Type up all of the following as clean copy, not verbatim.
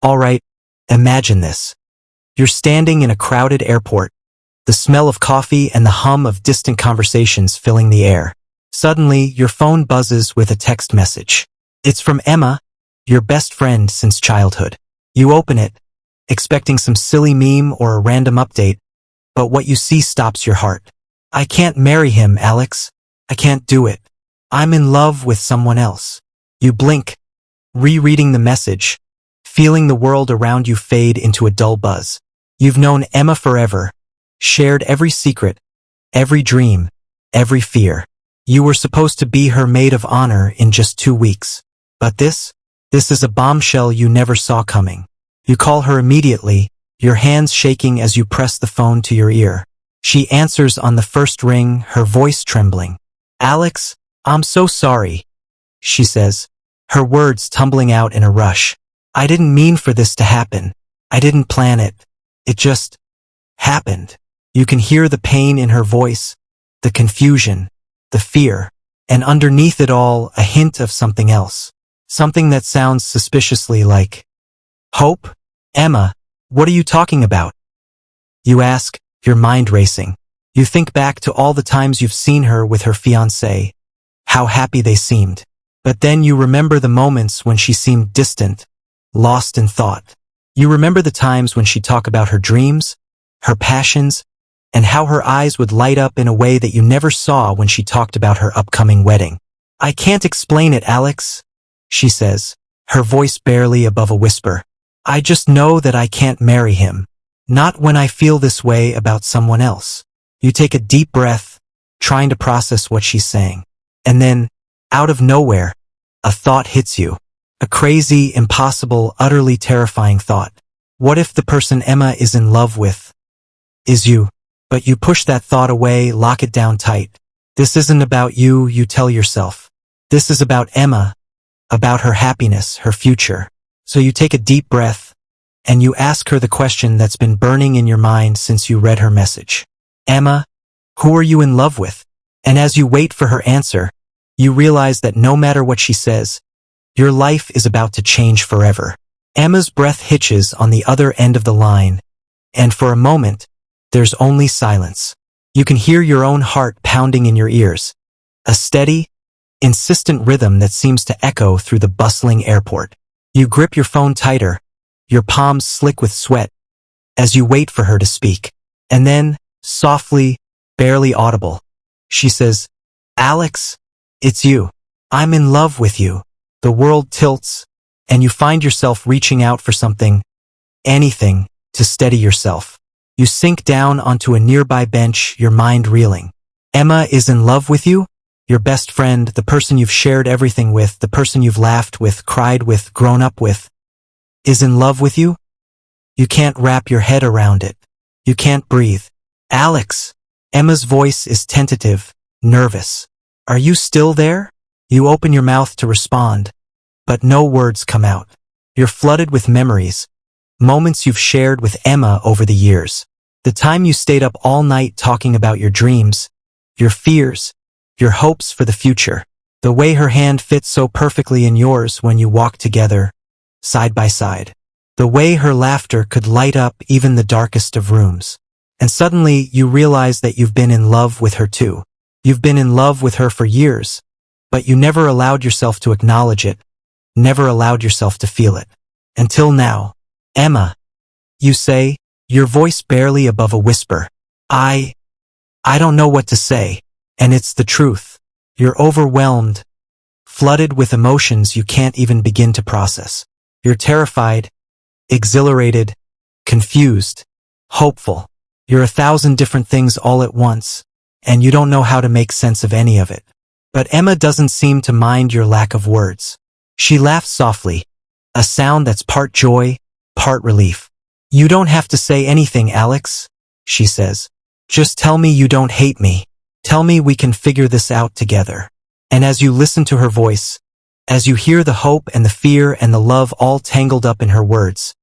All right, imagine this. You're standing in a crowded airport, the smell of coffee and the hum of distant conversations filling the air. Suddenly, your phone buzzes with a text message. It's from Emma, your best friend since childhood. You open it, expecting some silly meme or a random update, but what you see stops your heart. I can't marry him, Alex. I can't do it. I'm in love with someone else. You blink, rereading the message, feeling the world around you fade into a dull buzz. You've known Emma forever, shared every secret, every dream, every fear. You were supposed to be her maid of honor in just 2 weeks. But this is a bombshell you never saw coming. You call her immediately, your hands shaking as you press the phone to your ear. She answers on the first ring, her voice trembling. Alex, I'm so sorry, she says, her words tumbling out in a rush. I didn't mean for this to happen. I didn't plan it. It just happened. You can hear the pain in her voice, the confusion, the fear, and underneath it all, a hint of something else. Something that sounds suspiciously like hope. Emma, what are you talking about? You ask, your mind racing. You think back to all the times you've seen her with her fiancé, how happy they seemed. But then you remember the moments when she seemed distant, lost in thought. You remember the times when she'd talk about her dreams, her passions, and how her eyes would light up in a way that you never saw when she talked about her upcoming wedding. I can't explain it, Alex, she says, her voice barely above a whisper. I just know that I can't marry him. Not when I feel this way about someone else. You take a deep breath, trying to process what she's saying. And then, out of nowhere, a thought hits you. A crazy, impossible, utterly terrifying thought. What if the person Emma is in love with is you? But you push that thought away, lock it down tight. This isn't about you, you tell yourself. This is about Emma, about her happiness, her future. So you take a deep breath, and you ask her the question that's been burning in your mind since you read her message. Emma, who are you in love with? And as you wait for her answer, you realize that no matter what she says, your life is about to change forever. Emma's breath hitches on the other end of the line, and for a moment, there's only silence. You can hear your own heart pounding in your ears, a steady, insistent rhythm that seems to echo through the bustling airport. You grip your phone tighter, your palms slick with sweat, as you wait for her to speak. And then, softly, barely audible, she says, Alex, it's you. I'm in love with you. The world tilts, and you find yourself reaching out for something, anything, to steady yourself. You sink down onto a nearby bench, your mind reeling. Emma is in love with you? Your best friend, the person you've shared everything with, the person you've laughed with, cried with, grown up with, is in love with you? You can't wrap your head around it. You can't breathe. Alex, Emma's voice is tentative, nervous. Are you still there? You open your mouth to respond, but no words come out. You're flooded with memories, moments you've shared with Emma over the years. The time you stayed up all night talking about your dreams, your fears, your hopes for the future. The way her hand fits so perfectly in yours when you walk together, side by side. The way her laughter could light up even the darkest of rooms. And suddenly you realize that you've been in love with her too. You've been in love with her for years, but you never allowed yourself to acknowledge it, never allowed yourself to feel it. Until now. Emma, you say, your voice barely above a whisper. I don't know what to say. And it's the truth. You're overwhelmed, flooded with emotions you can't even begin to process. You're terrified, exhilarated, confused, hopeful. You're 1,000 different things all at once, and you don't know how to make sense of any of it. But Emma doesn't seem to mind your lack of words. She laughs softly, a sound that's part joy, part relief. You don't have to say anything, Alex, she says. Just tell me you don't hate me. Tell me we can figure this out together. And as you listen to her voice, as you hear the hope and the fear and the love all tangled up in her words,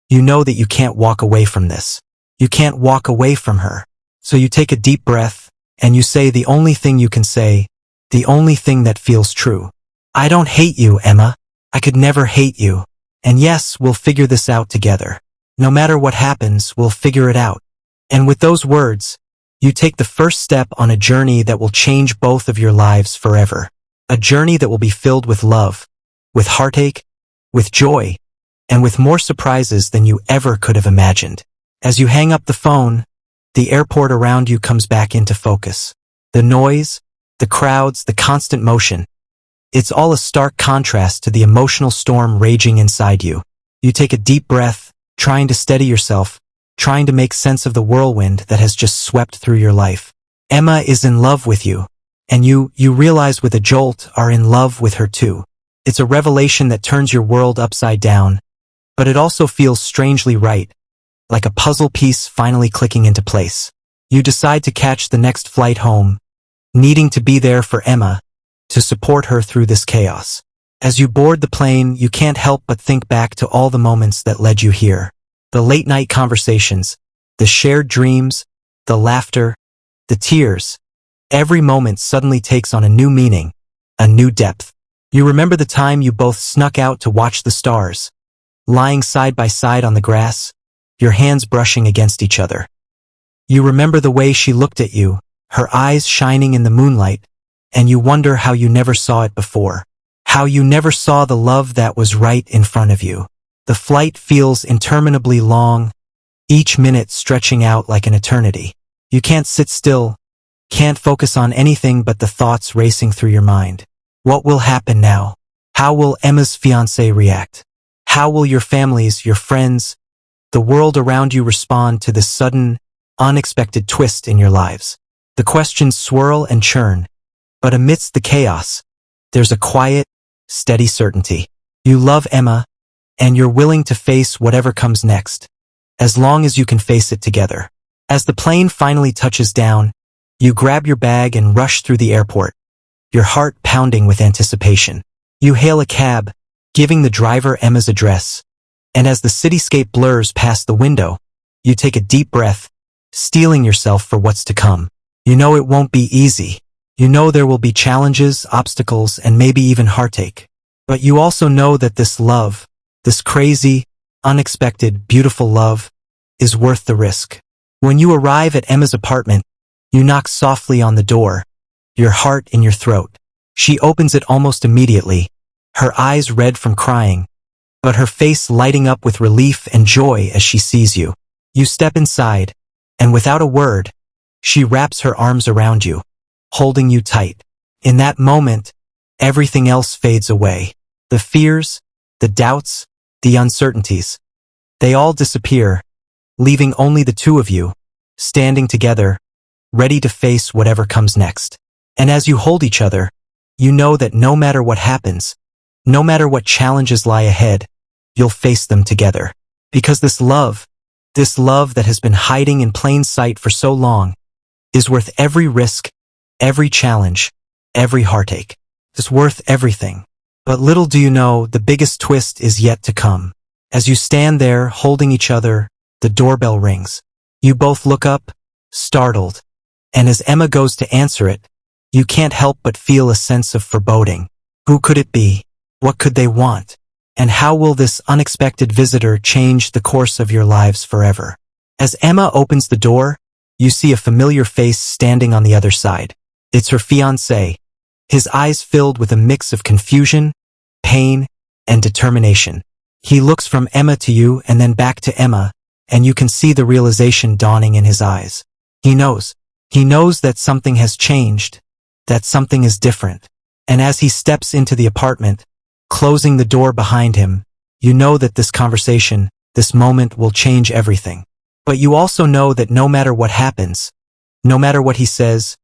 you know that you can't walk away from this. You can't walk away from her. So you take a deep breath, and you say the only thing you can say, the only thing that feels true. I don't hate you, Emma. I could never hate you. And yes, we'll figure this out together. No matter what happens, we'll figure it out. And with those words, you take the first step on a journey that will change both of your lives forever. A journey that will be filled with love, with heartache, with joy, and with more surprises than you ever could have imagined. As you hang up the phone, the airport around you comes back into focus. The noise, the crowds, the constant motion. It's all a stark contrast to the emotional storm raging inside you. You take a deep breath, trying to steady yourself, trying to make sense of the whirlwind that has just swept through your life. Emma is in love with you, and you realize with a jolt are in love with her too. It's a revelation that turns your world upside down, but it also feels strangely right, like a puzzle piece finally clicking into place. You decide to catch the next flight home, needing to be there for Emma, to support her through this chaos. As you board the plane, you can't help but think back to all the moments that led you here. The late-night conversations, the shared dreams, the laughter, the tears. Every moment suddenly takes on a new meaning, a new depth. You remember the time you both snuck out to watch the stars, lying side by side on the grass, your hands brushing against each other. You remember the way she looked at you, her eyes shining in the moonlight, and you wonder how you never saw it before, how you never saw the love that was right in front of you. The flight feels interminably long, each minute stretching out like an eternity. You can't sit still, can't focus on anything but the thoughts racing through your mind. What will happen now? How will Emma's fiancé react? How will your families, your friends, the world around you respond to this sudden, unexpected twist in your lives? The questions swirl and churn, but amidst the chaos, there's a quiet, steady certainty. You love Emma, and you're willing to face whatever comes next, as long as you can face it together. As the plane finally touches down, you grab your bag and rush through the airport, your heart pounding with anticipation. You hail a cab, giving the driver Emma's address, and as the cityscape blurs past the window, you take a deep breath, steeling yourself for what's to come. You know it won't be easy. You know there will be challenges, obstacles, and maybe even heartache. But you also know that this love, this crazy, unexpected, beautiful love, is worth the risk. When you arrive at Emma's apartment, you knock softly on the door, your heart in your throat. She opens it almost immediately, her eyes red from crying, but her face lighting up with relief and joy as she sees you. You step inside, and without a word, she wraps her arms around you, holding you tight. In that moment, everything else fades away. The fears, the doubts, the uncertainties. They all disappear, leaving only the two of you, standing together, ready to face whatever comes next. And as you hold each other, you know that no matter what happens, no matter what challenges lie ahead, you'll face them together. Because this love that has been hiding in plain sight for so long, is worth every risk, every challenge, every heartache. It's worth everything. But little do you know, the biggest twist is yet to come. As you stand there holding each other, the doorbell rings. You both look up, startled, and as Emma goes to answer it, you can't help but feel a sense of foreboding. Who could it be? What could they want? And how will this unexpected visitor change the course of your lives forever? As Emma opens the door, you see a familiar face standing on the other side. It's her fiancé, his eyes filled with a mix of confusion, pain, and determination. He looks from Emma to you and then back to Emma, and you can see the realization dawning in his eyes. He knows that something has changed, that something is different. And as he steps into the apartment, closing the door behind him, you know that this conversation, this moment will change everything. But you also know that no matter what happens, no matter what he says,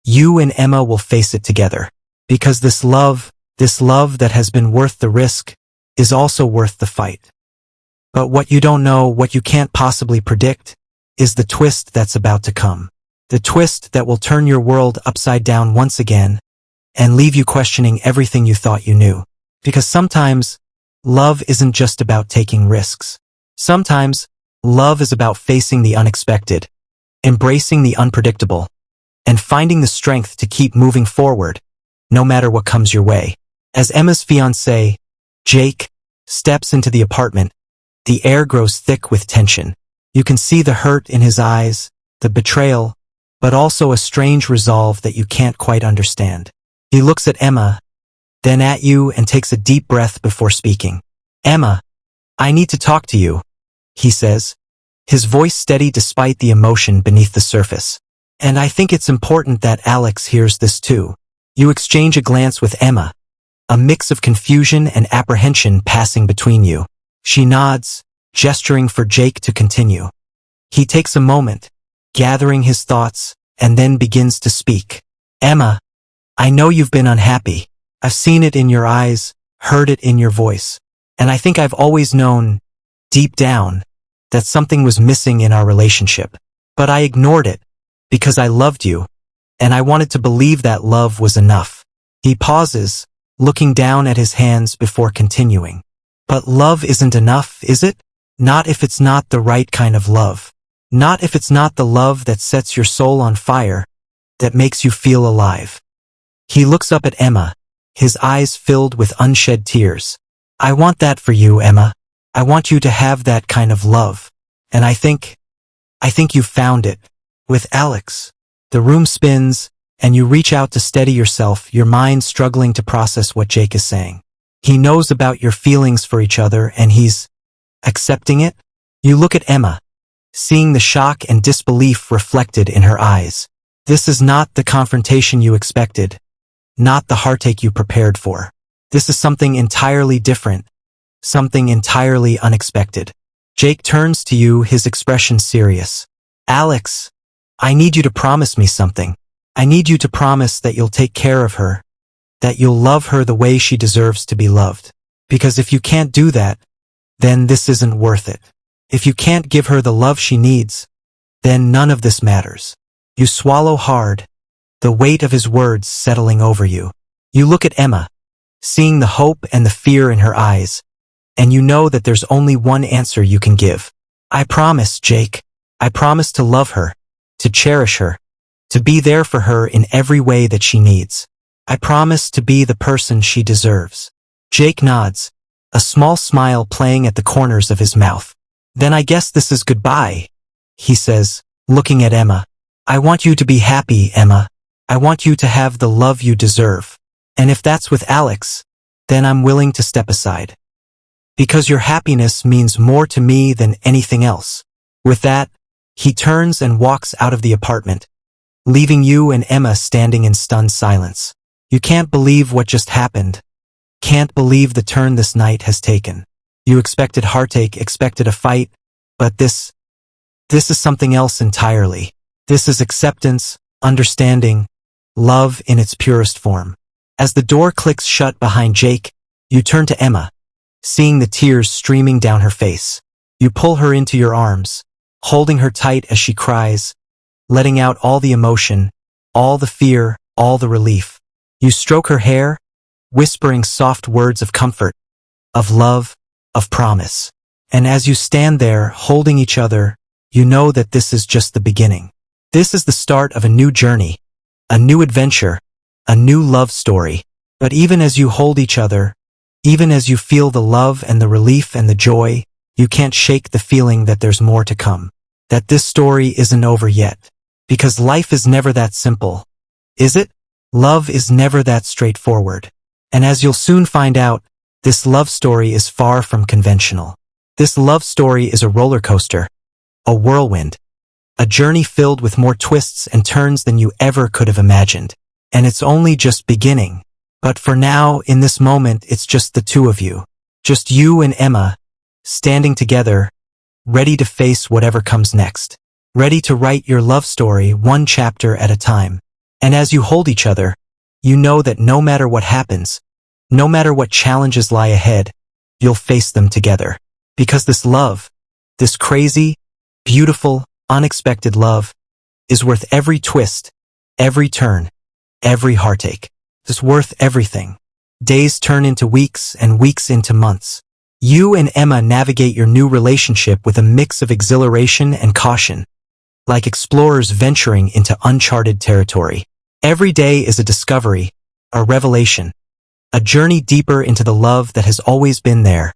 you and Emma will face it together. Because this love that has been worth the risk, is also worth the fight. But what you don't know, what you can't possibly predict, is the twist that's about to come. The twist that will turn your world upside down once again, and leave you questioning everything you thought you knew. Because sometimes, love isn't just about taking risks. Sometimes, love is about facing the unexpected, embracing the unpredictable, and finding the strength to keep moving forward, no matter what comes your way. As Emma's fiancé, Jake, steps into the apartment. The air grows thick with tension. You can see the hurt in his eyes, the betrayal, but also a strange resolve that you can't quite understand. He looks at Emma, then at you, and takes a deep breath before speaking. "Emma, I need to talk to you," he says, his voice steady despite the emotion beneath the surface. "And I think it's important that Alex hears this too." You exchange a glance with Emma, a mix of confusion and apprehension passing between you. She nods, gesturing for Jake to continue. He takes a moment, gathering his thoughts, and then begins to speak. "Emma, I know you've been unhappy. I've seen it in your eyes, heard it in your voice. And I think I've always known, deep down, that something was missing in our relationship. But I ignored it, because I loved you, and I wanted to believe that love was enough." He pauses, looking down at his hands before continuing. "But love isn't enough, is it? Not if it's not the right kind of love. Not if it's not the love that sets your soul on fire, that makes you feel alive." He looks up at Emma, his eyes filled with unshed tears. "I want that for you, Emma. I want you to have that kind of love. And I think you've found it. With Alex." The room spins, and you reach out to steady yourself, your mind struggling to process what Jake is saying. He knows about your feelings for each other, and he's accepting it? You look at Emma, seeing the shock and disbelief reflected in her eyes. This is not the confrontation you expected, not the heartache you prepared for. This is something entirely different, something entirely unexpected. Jake turns to you, his expression serious. "Alex, I need you to promise me something. I need you to promise that you'll take care of her, that you'll love her the way she deserves to be loved. Because if you can't do that, then this isn't worth it. If you can't give her the love she needs, then none of this matters." You swallow hard, the weight of his words settling over you. You look at Emma, seeing the hope and the fear in her eyes, and you know that there's only one answer you can give. "I promise, Jake. I promise to love her, to cherish her, to be there for her in every way that she needs. I promise to be the person she deserves." Jake nods, a small smile playing at the corners of his mouth. "Then I guess this is goodbye," he says, looking at Emma. "I want you to be happy, Emma. I want you to have the love you deserve. And if that's with Alex, then I'm willing to step aside. Because your happiness means more to me than anything else." With that, he turns and walks out of the apartment, leaving you and Emma standing in stunned silence. You can't believe what just happened. Can't believe the turn this night has taken. You expected heartache, expected a fight, but this is something else entirely. This is acceptance, understanding, love in its purest form. As the door clicks shut behind Jake, you turn to Emma, seeing the tears streaming down her face. You pull her into your arms, holding her tight as she cries, letting out all the emotion, all the fear, all the relief. You stroke her hair, whispering soft words of comfort, of love, of promise. And as you stand there holding each other, you know that this is just the beginning. This is the start of a new journey, a new adventure, a new love story. But even as you hold each other, even as you feel the love and the relief and the joy, you can't shake the feeling that there's more to come. That this story isn't over yet. Because life is never that simple. Is it? Love is never that straightforward. And as you'll soon find out, this love story is far from conventional. This love story is a roller coaster, a whirlwind, a journey filled with more twists and turns than you ever could have imagined. And it's only just beginning. But for now, in this moment, it's just the two of you. Just you and Emma, standing together, ready to face whatever comes next. Ready to write your love story one chapter at a time. And as you hold each other, you know that no matter what happens, no matter what challenges lie ahead, you'll face them together. Because this love, this crazy, beautiful, unexpected love, is worth every twist, every turn, every heartache. It's worth everything. Days turn into weeks and weeks into months. You and Emma navigate your new relationship with a mix of exhilaration and caution, like explorers venturing into uncharted territory. Every day is a discovery, a revelation, a journey deeper into the love that has always been there,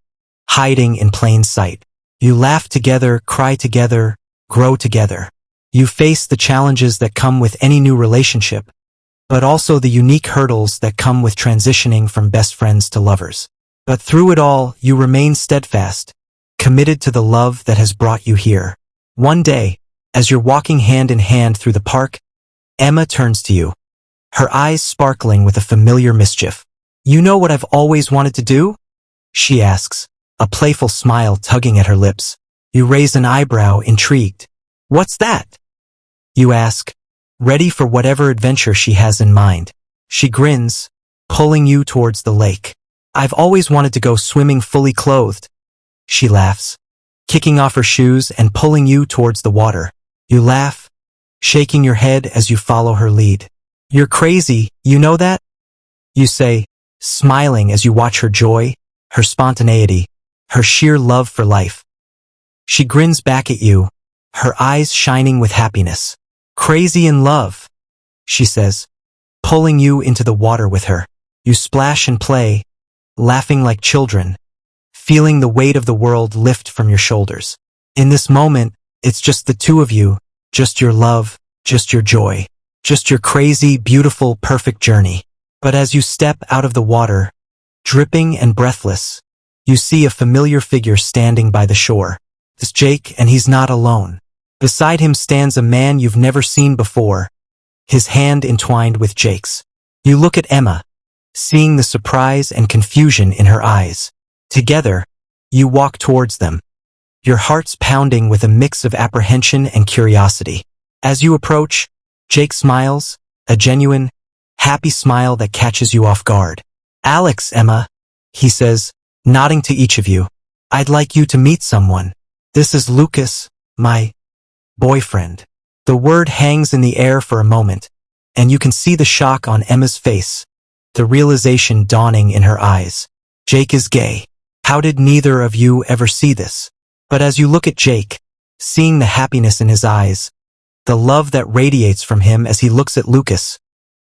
hiding in plain sight. You laugh together, cry together, grow together. You face the challenges that come with any new relationship, but also the unique hurdles that come with transitioning from best friends to lovers. But through it all, you remain steadfast, committed to the love that has brought you here. One day, as you're walking hand in hand through the park, Emma turns to you, her eyes sparkling with a familiar mischief. "You know what I've always wanted to do?" she asks, a playful smile tugging at her lips. You raise an eyebrow, intrigued. "What's that?" you ask, ready for whatever adventure she has in mind. She grins, pulling you towards the lake. "I've always wanted to go swimming fully clothed," she laughs, kicking off her shoes and pulling you towards the water. You laugh, shaking your head as you follow her lead. "You're crazy, you know that?" you say, smiling as you watch her joy, her spontaneity, her sheer love for life. She grins back at you, her eyes shining with happiness. "Crazy in love," she says, pulling you into the water with her. You splash and play, laughing like children, feeling the weight of the world lift from your shoulders. In this moment, it's just the two of you, just your love, just your joy, just your crazy, beautiful, perfect journey. But as you step out of the water, dripping and breathless, you see a familiar figure standing by the shore. It's Jake, and he's not alone. Beside him stands a man you've never seen before, his hand entwined with Jake's. You look at Emma, seeing the surprise and confusion in her eyes. Together, you walk towards them, your hearts pounding with a mix of apprehension and curiosity. As you approach, Jake smiles, a genuine, happy smile that catches you off guard. "Alex, Emma," he says, nodding to each of you. "I'd like you to meet someone. This is Lucas, my boyfriend." The word hangs in the air for a moment, and you can see the shock on Emma's face, the realization dawning in her eyes. Jake is gay. How did neither of you ever see this? But as you look at Jake, seeing the happiness in his eyes, the love that radiates from him as he looks at Lucas,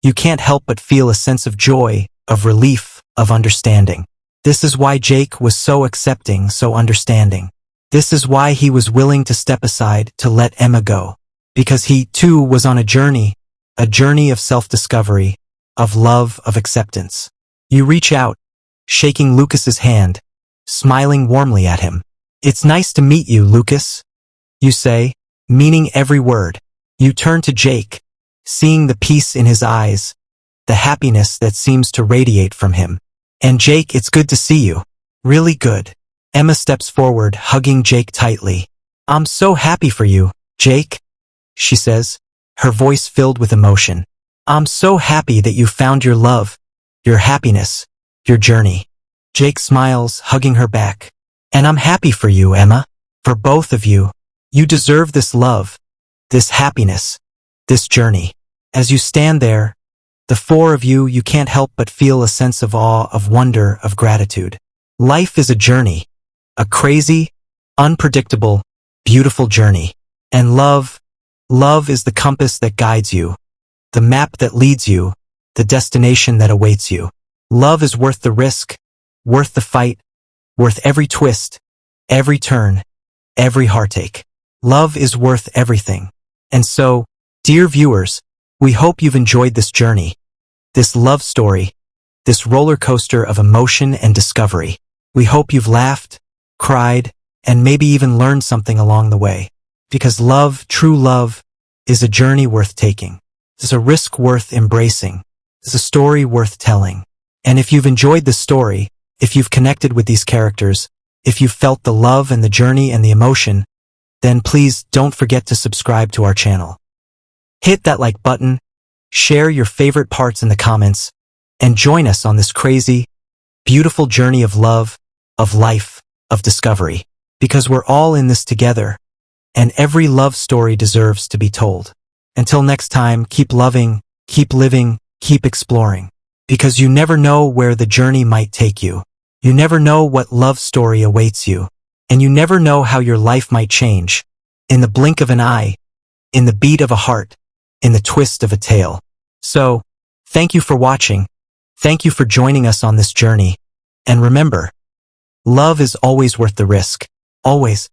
you can't help but feel a sense of joy, of relief, of understanding. This is why Jake was so accepting, so understanding. This is why he was willing to step aside to let Emma go. Because he, too, was on a journey of self-discovery, of love, of acceptance. You reach out, shaking Lucas's hand, smiling warmly at him. "It's nice to meet you, Lucas," you say, meaning every word. You turn to Jake, seeing the peace in his eyes, the happiness that seems to radiate from him. "And Jake, it's good to see you. Really good." Emma steps forward, hugging Jake tightly. "I'm so happy for you, Jake," she says, her voice filled with emotion. "I'm so happy that you found your love, your happiness, your journey." Jake smiles, hugging her back. "And I'm happy for you, Emma. For both of you. You deserve this love, this happiness, this journey." As you stand there, the four of you, you can't help but feel a sense of awe, of wonder, of gratitude. Life is a journey, a crazy, unpredictable, beautiful journey. And love is the compass that guides you, the map that leads you, the destination that awaits you. Love is worth the risk, worth the fight, worth every twist, every turn, every heartache. Love is worth everything. And so, dear viewers, we hope you've enjoyed this journey, this love story, this roller coaster of emotion and discovery. We hope you've laughed, cried, and maybe even learned something along the way. Because love, true love, is a journey worth taking. It's a risk worth embracing. It's a story worth telling. And if you've enjoyed this story, if you've connected with these characters, if you've felt the love and the journey and the emotion, then please don't forget to subscribe to our channel. Hit that like button, share your favorite parts in the comments, and join us on this crazy, beautiful journey of love, of life, of discovery. Because we're all in this together, and every love story deserves to be told. Until next time, keep loving, keep living, keep exploring. Because you never know where the journey might take you. You never know what love story awaits you. And you never know how your life might change. In the blink of an eye, in the beat of a heart, in the twist of a tale. So, thank you for watching. Thank you for joining us on this journey. And remember, Love is always worth the risk. Always.